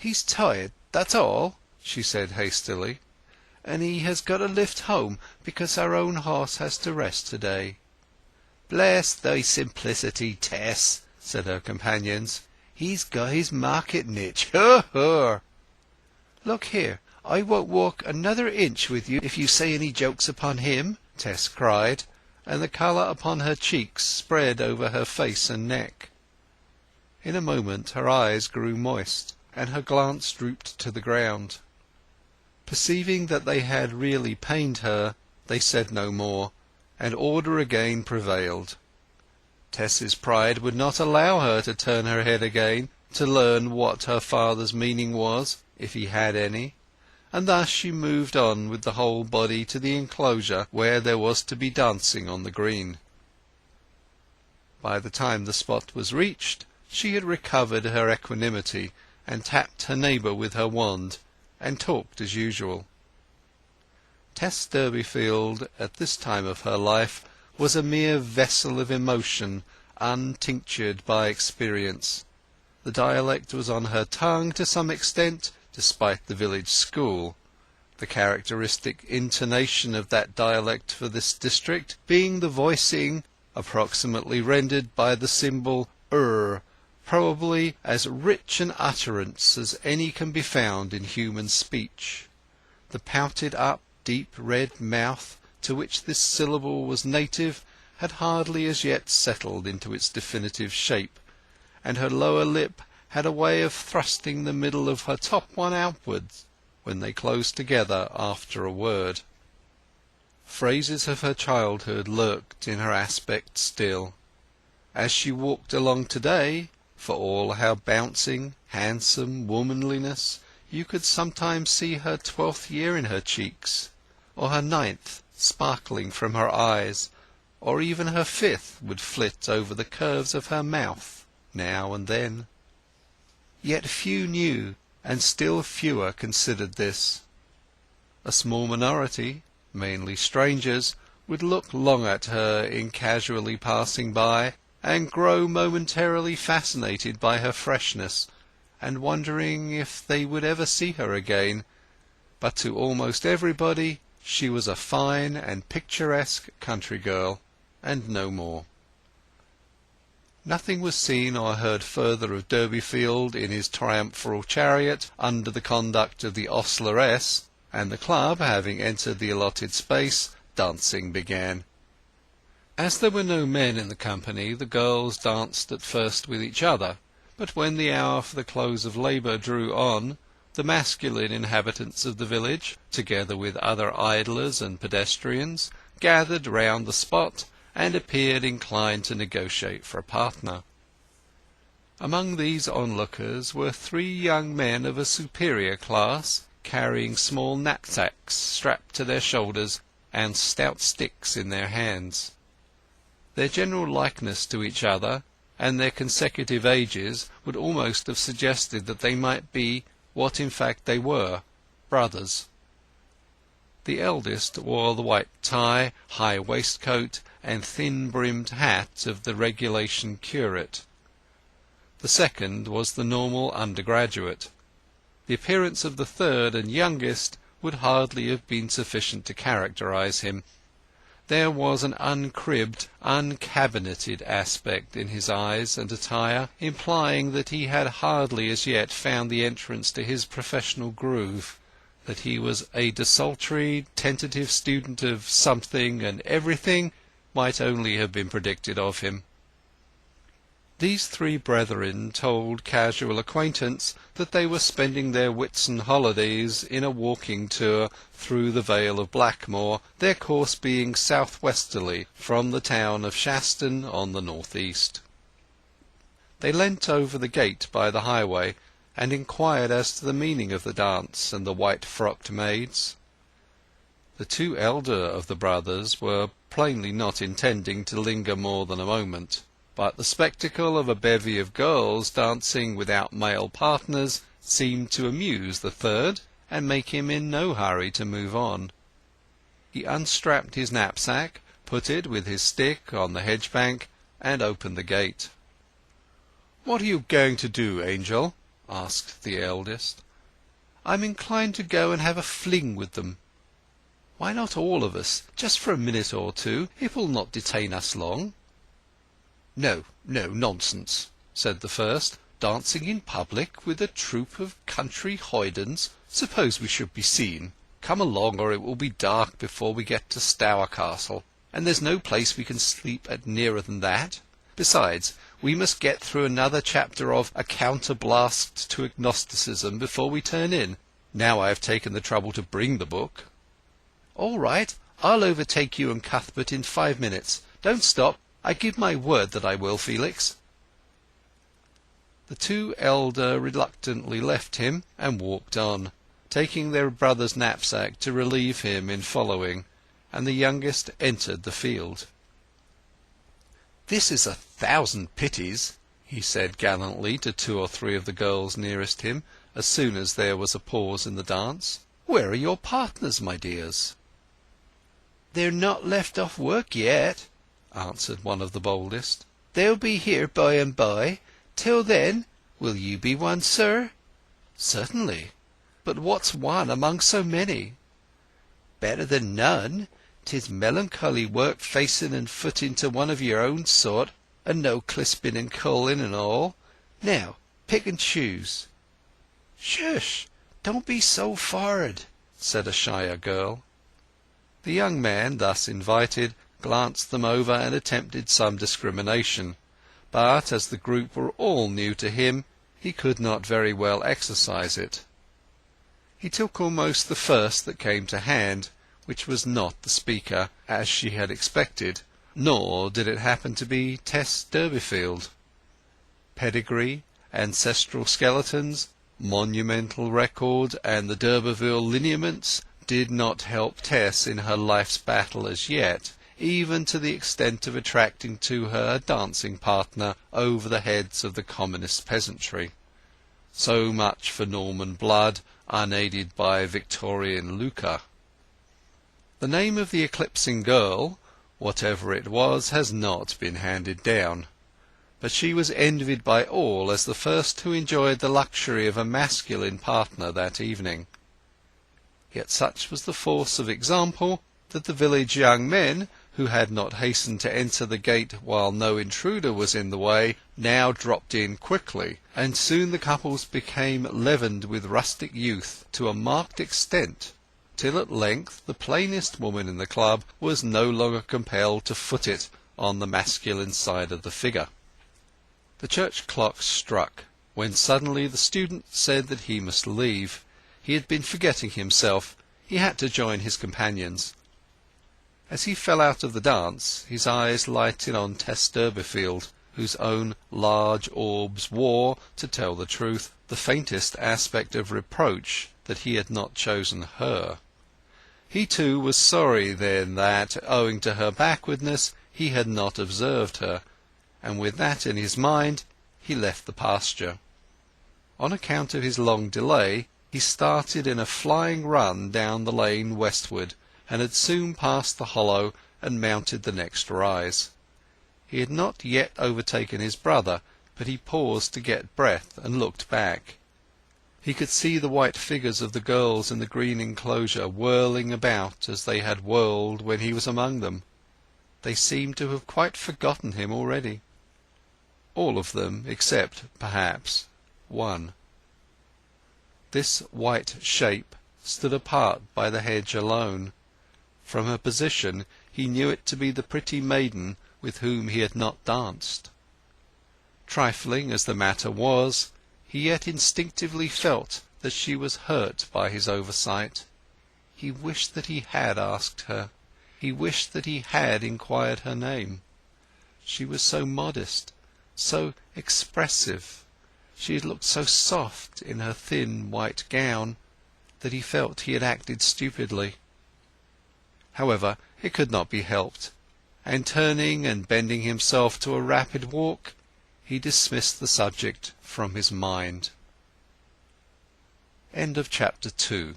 "He's tired, that's all," she said hastily, "and he has got a lift home because our own horse has to rest to-day." "Bless thy simplicity, Tess," said her companions. "He's got his marketing itch, ho ho!" "Look here, I won't walk another inch with you if you say any jokes upon him!" Tess cried, and the colour upon her cheeks spread over her face and neck. In a moment her eyes grew moist, and her glance drooped to the ground. Perceiving that they had really pained her, they said no more, and order again prevailed. Tess's pride would not allow her to turn her head again to learn what her father's meaning was, if he had any, and thus she moved on with the whole body to the enclosure where there was to be dancing on the green. By the time the spot was reached she had recovered her equanimity, and tapped her neighbour with her wand, and talked as usual. Tess Durbeyfield at this time of her life was a mere vessel of emotion untinctured by experience. The dialect was on her tongue to some extent, despite the village school, the characteristic intonation of that dialect for this district being the voicing, approximately rendered by the symbol probably as rich an utterance as any can be found in human speech. The pouted up, deep red mouth to which this syllable was native had hardly as yet settled into its definitive shape, and her lower lip had a way of thrusting the middle of her top one outwards when they closed together after a word. Phrases of her childhood lurked in her aspect still. As she walked along to-day, for all her bouncing, handsome womanliness, you could sometimes see her 12th year in her cheeks, or her 9th sparkling from her eyes, or even her 5th would flit over the curves of her mouth now and then. Yet few knew, and still fewer considered this. A small minority, mainly strangers, would look long at her in casually passing by, and grow momentarily fascinated by her freshness, and wondering if they would ever see her again, but to almost everybody she was a fine and picturesque country girl, and no more. Nothing was seen or heard further of Durbeyfield in his triumphal chariot under the conduct of the ostleress, and the club having entered the allotted space, dancing began. As there were no men in the company, the girls danced at first with each other, but when the hour for the close of labour drew on, the masculine inhabitants of the village, together with other idlers and pedestrians, gathered round the spot, and appeared inclined to negotiate for a partner. Among these onlookers were 3 young men of a superior class, carrying small knapsacks strapped to their shoulders, and stout sticks in their hands. Their general likeness to each other, and their consecutive ages, would almost have suggested that they might be, what in fact they were, brothers. The eldest wore the white tie, high waistcoat, and thin-brimmed hat of the regulation curate. The second was the normal undergraduate. The appearance of the third and youngest would hardly have been sufficient to characterize him. There was an uncribbed, uncabineted aspect in his eyes and attire, implying that he had hardly as yet found the entrance to his professional groove, that he was a desultory, tentative student of something and everything might only have been predicted of him. These 3 brethren told casual acquaintance that they were spending their Whitsun holidays in a walking tour through the Vale of Blackmoor, their course being south-westerly from the town of Shaston on the north-east. They leant over the gate by the highway, and inquired as to the meaning of the dance and the white-frocked maids. The 2 elder of the brothers were plainly not intending to linger more than a moment, but the spectacle of a bevy of girls dancing without male partners seemed to amuse the third, and make him in no hurry to move on. He unstrapped his knapsack, put it with his stick on the hedge-bank, and opened the gate. "What are you going to do, Angel?" asked the eldest. "I'm inclined to go and have a fling with them." "Why not all of us, just for a minute or two? It will not detain us long." "No, no, nonsense," said the first. "Dancing in public with a troop of country hoydens! Suppose we should be seen? Come along, or it will be dark before we get to Stour Castle, and there's no place we can sleep at nearer than that. Besides, we must get through another chapter of A Counterblast to Agnosticism before we turn in, now I have taken the trouble to bring the book." "All right, I'll overtake you and Cuthbert in 5 minutes. Don't stop. I give my word that I will, Felix." The two elder reluctantly left him and walked on, taking their brother's knapsack to relieve him in following, and the youngest entered the field. "This is 1,000 pities," he said gallantly to 2 or 3 of the girls nearest him, as soon as there was a pause in the dance. "Where are your partners, my dears?" "They're not left off work yet," answered one of the boldest. "They'll be here by and by. Till then, will you be one, sir?" "Certainly. But what's one among so many?" "Better than none. 'Tis melancholy work facing and footing to one of your own sort, and no clisping and culling and all. Now, pick and choose." "Shush! Don't be so for'ard," said a shyer girl. The young man, thus invited, glanced them over and attempted some discrimination, but as the group were all new to him, he could not very well exercise it. He took almost the first that came to hand, which was not the speaker, as she had expected, nor did it happen to be Tess Durbeyfield. Pedigree, ancestral skeletons, monumental record, and the d'Urberville lineaments did not help Tess in her life's battle as yet, even to the extent of attracting to her a dancing partner over the heads of the commonest peasantry. So much for Norman blood, unaided by Victorian lucre. The name of the eclipsing girl, whatever it was, has not been handed down, but she was envied by all as the first who enjoyed the luxury of a masculine partner that evening. Yet such was the force of example that the village young men, who had not hastened to enter the gate while no intruder was in the way, now dropped in quickly, and soon the couples became leavened with rustic youth to a marked extent, till at length the plainest woman in the club was no longer compelled to foot it on the masculine side of the figure. The church clock struck, when suddenly the student said that he must leave. He had been forgetting himself. He had to join his companions. As he fell out of the dance, his eyes lighted on Tess Durbeyfield, whose own large orbs wore, to tell the truth, the faintest aspect of reproach that he had not chosen her. He too was sorry then that, owing to her backwardness, he had not observed her, and with that in his mind he left the pasture. On account of his long delay, he started in a flying run down the lane westward, and had soon passed the hollow and mounted the next rise. He had not yet overtaken his brother, but he paused to get breath and looked back. He could see the white figures of the girls in the green enclosure whirling about as they had whirled when he was among them. They seemed to have quite forgotten him already. All of them except, perhaps, one. This white shape stood apart by the hedge alone. From her position he knew it to be the pretty maiden with whom he had not danced. Trifling as the matter was, he yet instinctively felt that she was hurt by his oversight. He wished that he had asked her. He wished that he had inquired her name. She was so modest, so expressive. She had looked so soft in her thin white gown that he felt he had acted stupidly. However, it could not be helped, and turning and bending himself to a rapid walk, he dismissed the subject from his mind. End of Chapter 2.